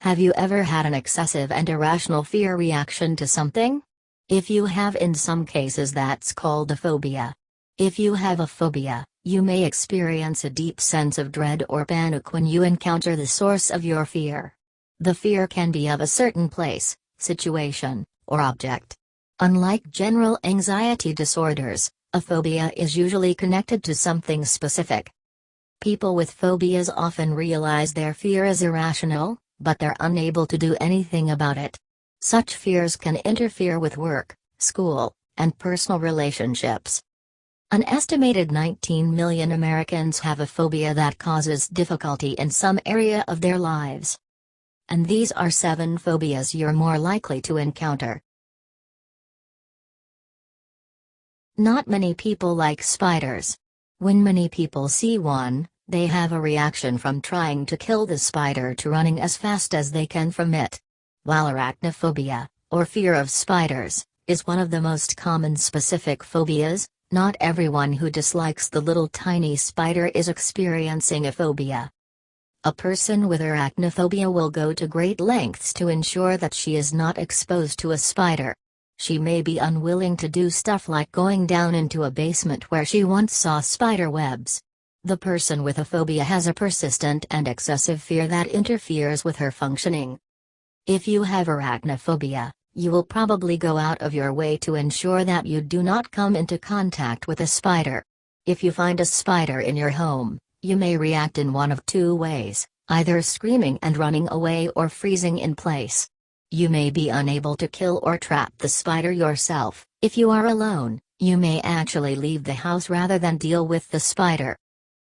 Have you ever had an excessive and irrational fear reaction to something? If you have, in some cases that's called a phobia. If you have a phobia, you may experience a deep sense of dread or panic when you encounter the source of your fear. The fear can be of a certain place, situation, or object. Unlike general anxiety disorders, a phobia is usually connected to something specific. People with phobias often realize their fear is irrational, but they're unable to do anything about it. Such fears can interfere with work, school, and personal relationships. An estimated 19 million Americans have a phobia that causes difficulty in some area of their lives. And these are 7 phobias you're more likely to encounter. Not many people like spiders. When many people see one, they have a reaction from trying to kill the spider to running as fast as they can from it. While arachnophobia, or fear of spiders, is one of the most common specific phobias, not everyone who dislikes the little tiny spider is experiencing a phobia. A person with arachnophobia will go to great lengths to ensure that she is not exposed to a spider. She may be unwilling to do stuff like going down into a basement where she once saw spider webs. The person with a phobia has a persistent and excessive fear that interferes with her functioning. If you have arachnophobia, you will probably go out of your way to ensure that you do not come into contact with a spider. If you find a spider in your home, you may react in one of 2 ways, either screaming and running away or freezing in place. You may be unable to kill or trap the spider yourself. If you are alone, you may actually leave the house rather than deal with the spider.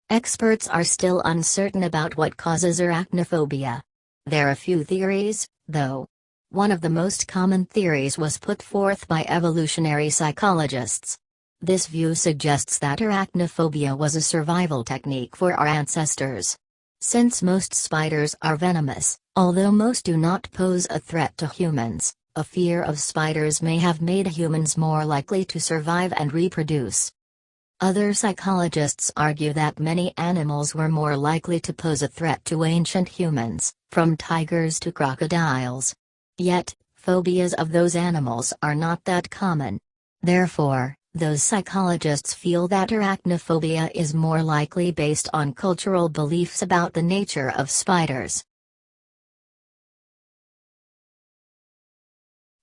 Experts are still uncertain about what causes arachnophobia. There are few theories, though. One of the most common theories was put forth by evolutionary psychologists. This view suggests that arachnophobia was a survival technique for our ancestors. Since most spiders are venomous, although most do not pose a threat to humans, a fear of spiders may have made humans more likely to survive and reproduce. Other psychologists argue that many animals were more likely to pose a threat to ancient humans, from tigers to crocodiles. Yet, phobias of those animals are not that common. Therefore, those psychologists feel that arachnophobia is more likely based on cultural beliefs about the nature of spiders.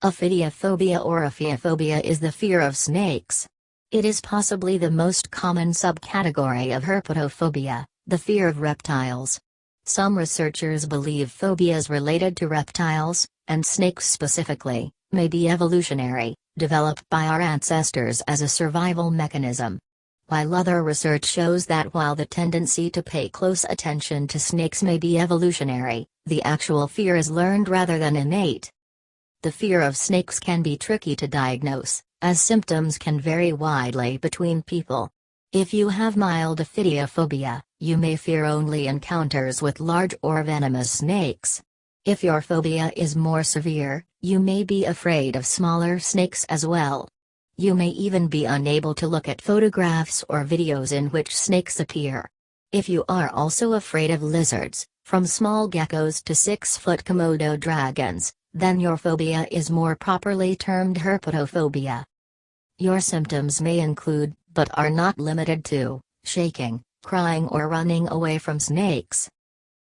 Ophidiophobia or Ophidiophobia is the fear of snakes. It is possibly the most common subcategory of herpetophobia, the fear of reptiles. Some researchers believe phobias related to reptiles, and snakes specifically, may be evolutionary, developed by our ancestors as a survival mechanism. While other research shows that while the tendency to pay close attention to snakes may be evolutionary, the actual fear is learned rather than innate. The fear of snakes can be tricky to diagnose, as symptoms can vary widely between people. If you have mild ophidiophobia, you may fear only encounters with large or venomous snakes. If your phobia is more severe, you may be afraid of smaller snakes as well. You may even be unable to look at photographs or videos in which snakes appear. If you are also afraid of lizards, from small geckos to 6-foot Komodo dragons, then your phobia is more properly termed herpetophobia. Your symptoms may include, but are not limited to, shaking, crying or running away from snakes.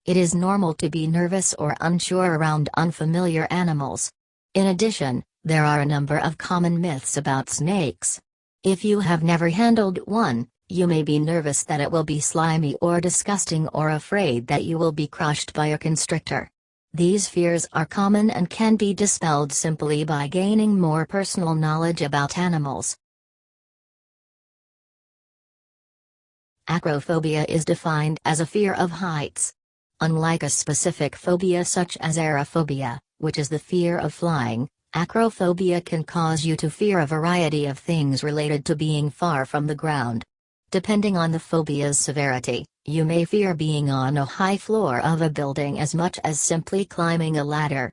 It is normal to be nervous or unsure around unfamiliar animals. In addition, there are a number of common myths about snakes. If you have never handled one, you may be nervous that it will be slimy or disgusting or afraid that you will be crushed by a constrictor. These fears are common and can be dispelled simply by gaining more personal knowledge about animals. Acrophobia is defined as a fear of heights. Unlike a specific phobia such as aerophobia, which is the fear of flying, acrophobia can cause you to fear a variety of things related to being far from the ground. Depending on the phobia's severity, you may fear being on a high floor of a building as much as simply climbing a ladder.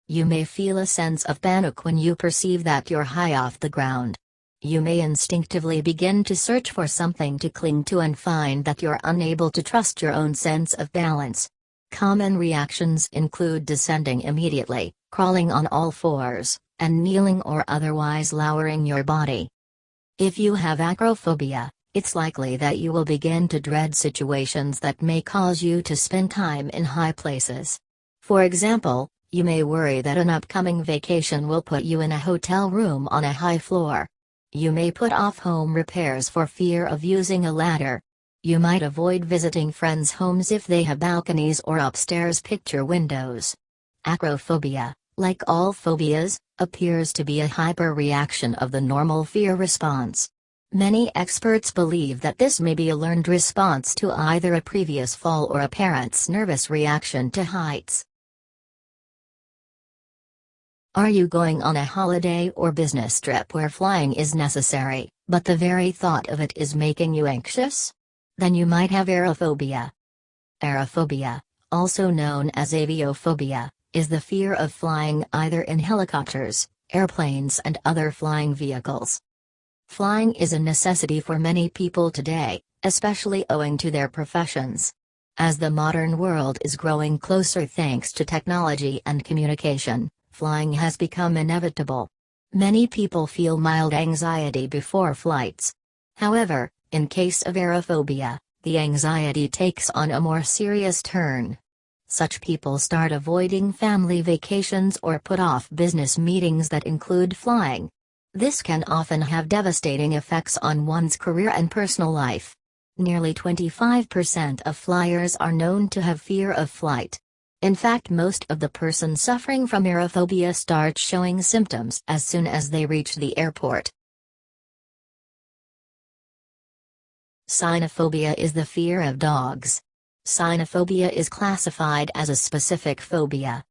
You may feel a sense of panic when you perceive that you're high off the ground. You may instinctively begin to search for something to cling to and find that you're unable to trust your own sense of balance. Common reactions include descending immediately, crawling on all fours, and kneeling or otherwise lowering your body. If you have acrophobia, it's likely that you will begin to dread situations that may cause you to spend time in high places. For example, you may worry that an upcoming vacation will put you in a hotel room on a high floor. You may put off home repairs for fear of using a ladder. You might avoid visiting friends' homes if they have balconies or upstairs picture windows. Acrophobia, like all phobias, appears to be a hyperreaction of the normal fear response. Many experts believe that this may be a learned response to either a previous fall or a parent's nervous reaction to heights. Are you going on a holiday or business trip where flying is necessary, but the very thought of it is making you anxious? Then you might have aerophobia. Aerophobia, also known as aviophobia, is the fear of flying either in helicopters, airplanes and other flying vehicles. Flying is a necessity for many people today, especially owing to their professions. As the modern world is growing closer thanks to technology and communication, flying has become inevitable. Many people feel mild anxiety before flights. However, in case of aerophobia, the anxiety takes on a more serious turn. Such people start avoiding family vacations or put off business meetings that include flying. This can often have devastating effects on one's career and personal life. Nearly 25% of flyers are known to have fear of flight. In fact, most of the persons suffering from aerophobia start showing symptoms as soon as they reach the airport. Cynophobia is the fear of dogs. Cynophobia is classified as a specific phobia.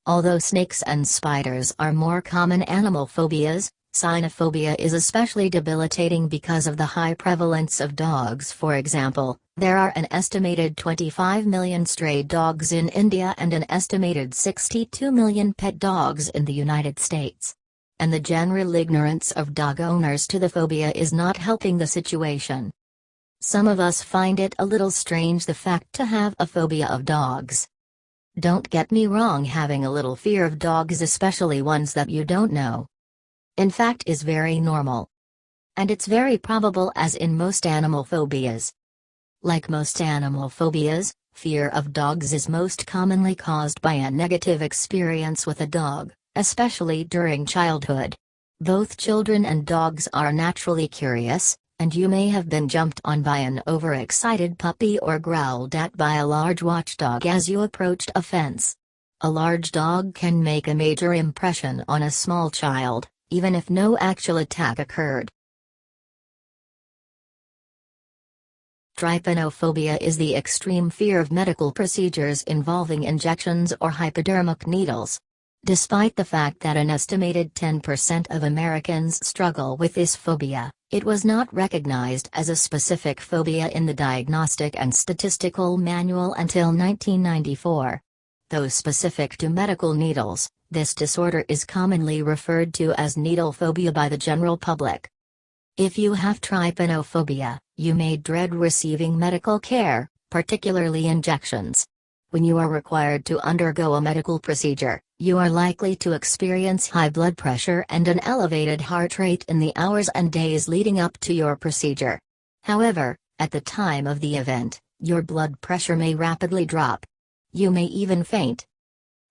Although snakes and spiders are more common animal phobias, Cynophobia is especially debilitating because of the high prevalence of dogs. For example, there are an estimated 25 million stray dogs in India and an estimated 62 million pet dogs in the United States. And the general ignorance of dog owners to the phobia is not helping the situation. Some of us find it a little strange the fact to have a phobia of dogs. Don't get me wrong, having a little fear of dogs, especially ones that you don't know, in fact, is very normal. And it's very probable, as in most animal phobias. Like most animal phobias, fear of dogs is most commonly caused by a negative experience with a dog, especially during childhood. Both children and dogs are naturally curious, and you may have been jumped on by an overexcited puppy or growled at by a large watchdog as you approached a fence. A large dog can make a major impression on a small child, even if no actual attack occurred. Trypanophobia is the extreme fear of medical procedures involving injections or hypodermic needles. Despite the fact that an estimated 10% of Americans struggle with this phobia, it was not recognized as a specific phobia in the Diagnostic and Statistical Manual until 1994. Though specific to medical needles, this disorder is commonly referred to as Needlephobia by the general public. If you have trypanophobia, you may dread receiving medical care, particularly injections. When you are required to undergo a medical procedure, you are likely to experience high blood pressure and an elevated heart rate in the hours and days leading up to your procedure. However, at the time of the event, your blood pressure may rapidly drop. You may even faint.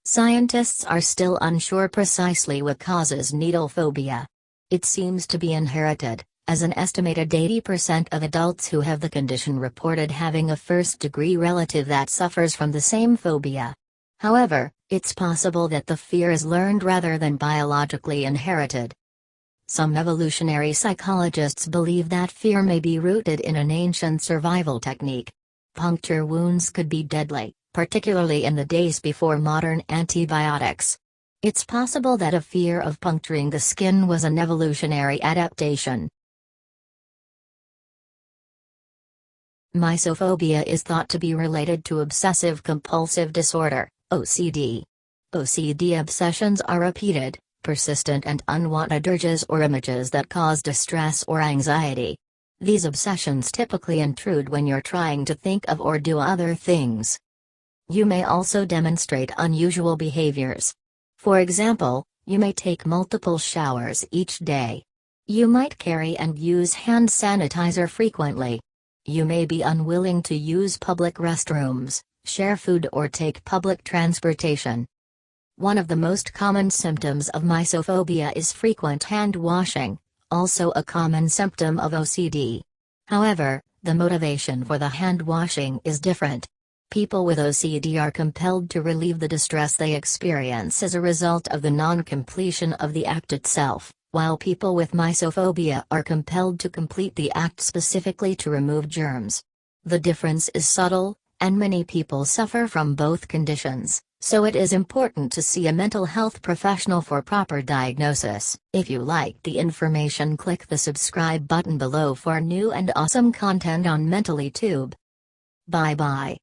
Scientists are still unsure precisely what causes needlephobia. It seems to be inherited, as an estimated 80% of adults who have the condition reported having a first-degree relative that suffers from the same phobia. However, it's possible that the fear is learned rather than biologically inherited. Some evolutionary psychologists believe that fear may be rooted in an ancient survival technique. Puncture wounds could be deadly, particularly in the days before modern antibiotics. It's possible that a fear of puncturing the skin was an evolutionary adaptation. Mysophobia is thought to be related to obsessive-compulsive disorder, OCD. OCD obsessions are repeated, persistent and unwanted urges or images that cause distress or anxiety. These obsessions typically intrude when you're trying to think of or do other things. You may also demonstrate unusual behaviors. For example, you may take multiple showers each day. You might carry and use hand sanitizer frequently. You may be unwilling to use public restrooms, share food or take public transportation. One of the most common symptoms of mysophobia is frequent hand washing, also a common symptom of OCD. However, the motivation for the hand washing is different. People with OCD are compelled to relieve the distress they experience as a result of the non-completion of the act itself, while people with mysophobia are compelled to complete the act specifically to remove germs. The difference is subtle, and many people suffer from both conditions, so it is important to see a mental health professional for proper diagnosis. If you liked the information, click the subscribe button below for new and awesome content on Mentally Tube. Bye bye.